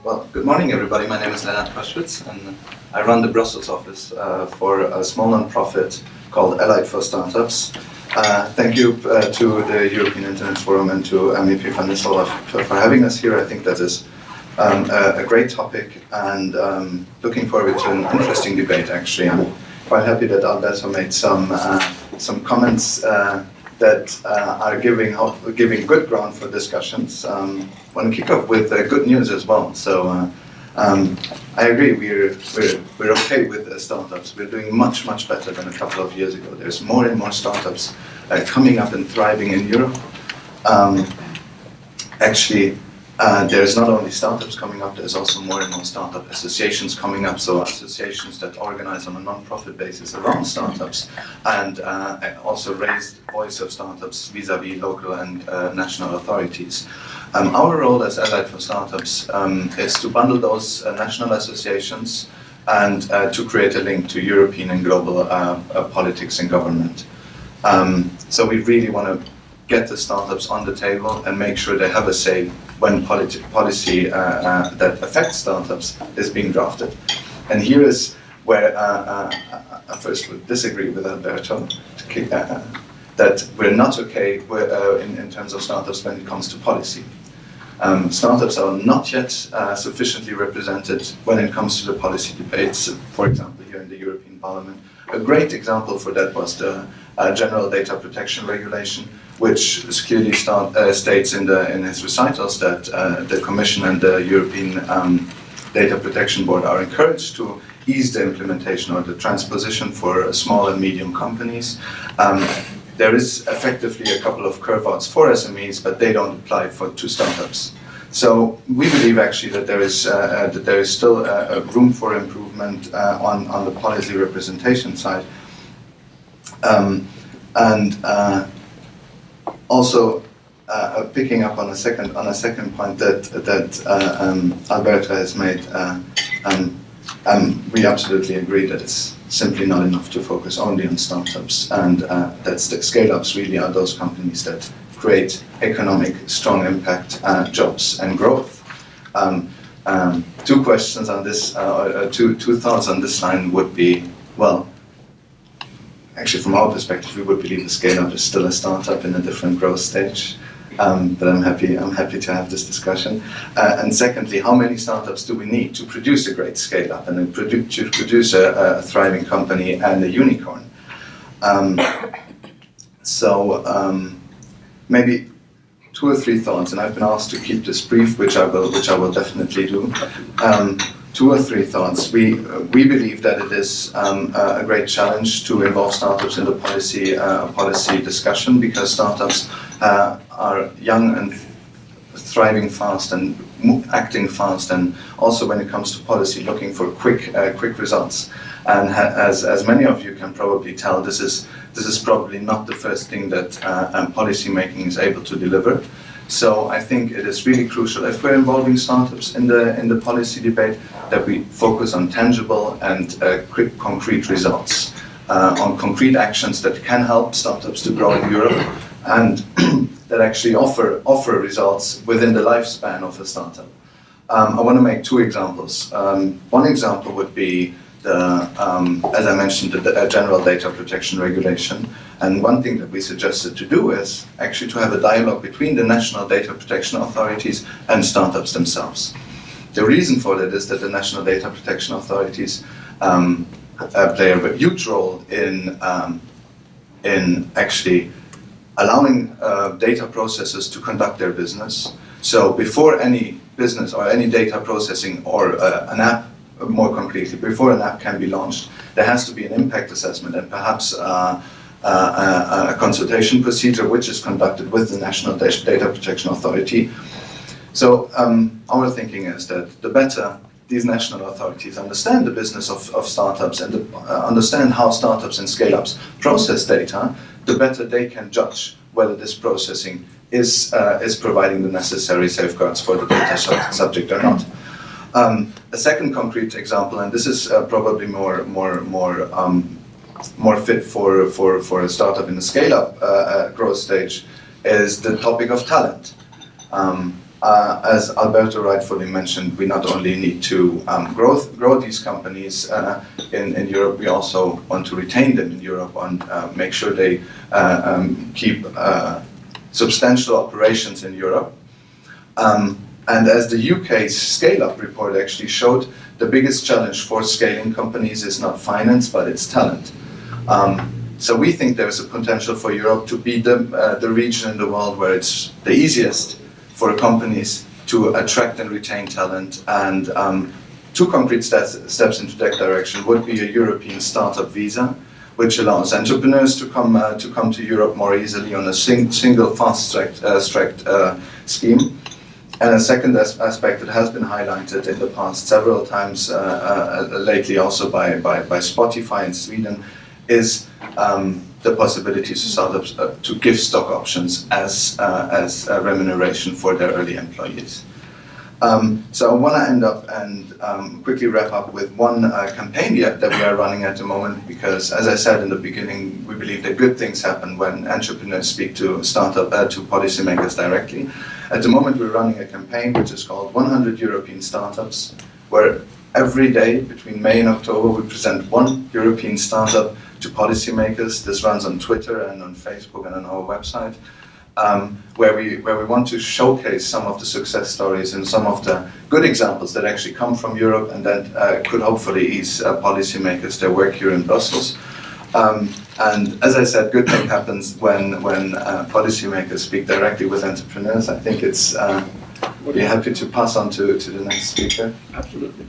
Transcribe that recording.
Well, good morning, everybody. My name is Lenard Koschwitz, and I run the Brussels office for a small non-profit called Allied for Startups. Thank you to the European Internet Forum and to MEP van Nistelrooy for having us here. I think that is a great topic, and looking forward to an interesting debate. Actually, I'm quite happy that Alberto made some comments that are giving good ground for discussions. I want to kick off with good news as well. So I agree, we're okay with startups. We're doing much better than a couple of years ago. There's more and more startups coming up and thriving in Europe. Actually, there's not only startups coming up, there's also more and more startup associations coming up, so associations that organize on a non-profit basis around startups and also raise the voice of startups vis-a-vis local and national authorities. Our role as Allied for Startups is to bundle those national associations and to create a link to European and global politics and government. So we really want to get the startups on the table and make sure they have a say when policy that affects startups is being drafted. And here is where I first would disagree with Alberto, that we're not okay in terms of startups when it comes to policy. Startups are not yet sufficiently represented when it comes to the policy debates, for example, here in the European Parliament. A great example for that was the General Data Protection Regulation, which clearly states in its recitals that the Commission and the European Data Protection Board are encouraged to ease the implementation or the transposition for small and medium companies. There is effectively a couple of curve-outs for SMEs, but they don't apply to startups. So we believe actually that there is still room for improvement on the policy representation side. Also, picking up on a second point that Alberto has made, we absolutely agree that it's simply not enough to focus only on startups, and that scale-ups really are those companies that create economic strong impact, jobs and growth. Two questions on this, two thoughts on this line would be, well, actually, from our perspective, we would believe the scale-up is still a startup in a different growth stage. But I'm happy to have this discussion. And secondly, how many startups do we need to produce a great scale-up and to produce a thriving company and a unicorn? Maybe 2 or 3 thoughts, and I've been asked to keep this brief, which I will definitely do. 2 or 3 thoughts. We believe that it is a great challenge to involve startups in the policy discussion, because startups are young and thriving fast and acting fast, and also when it comes to policy, looking for quick results. And as many of you can probably tell, this is probably not the first thing that policy making is able to deliver. So I think it is really crucial, if we're involving startups in the policy debate, that we focus on tangible and quick, concrete results, on concrete actions that can help startups to grow in Europe, and that actually offer results within the lifespan of a startup. I want to make 2 examples. One example would be as I mentioned, the General Data Protection Regulation. And one thing that we suggested to do is actually to have a dialogue between the national data protection authorities and startups themselves. The reason for that is that the national data protection authorities play a huge role in actually allowing data processors to conduct their business. So before any business or any data processing or an app, more concretely, before an app can be launched, there has to be an impact assessment and perhaps a consultation procedure which is conducted with the National Data Protection Authority. So our thinking is that the better these national authorities understand the business of startups and understand how startups and scale-ups process data, the better they can judge whether this processing is providing the necessary safeguards for the data subject or not. A second concrete example, and this is probably more fit for a startup in the scale-up growth stage, is the topic of talent. as Alberto rightfully mentioned, we not only need to grow these companies in Europe, we also want to retain them in Europe and make sure they keep substantial operations in Europe. And as the UK's scale-up report actually showed, the biggest challenge for scaling companies is not finance, but it's talent. So we think there's a potential for Europe to be the region in the world where it's the easiest for companies to attract and retain talent. And two concrete steps into that direction would be a European startup visa, which allows entrepreneurs to come to Europe more easily on a single fast-tracked scheme. And a second aspect that has been highlighted in the past several times, lately also by Spotify in Sweden, is the possibility to startups to give stock options as remuneration for their early employees. So I want to end up and quickly wrap up with one campaign that we are running at the moment, because as I said in the beginning, we believe that good things happen when entrepreneurs speak to to policymakers directly. At the moment we're running a campaign which is called 100 European Startups, where every day between May and October we present one European startup to policymakers. This runs on Twitter and on Facebook and on our website. Where we want to showcase some of the success stories and some of the good examples that actually come from Europe and that could hopefully ease policymakers their work here in Brussels. And as I said, good thing happens when policymakers speak directly with entrepreneurs. I think it's, we'll be happy to pass on to the next speaker. Absolutely.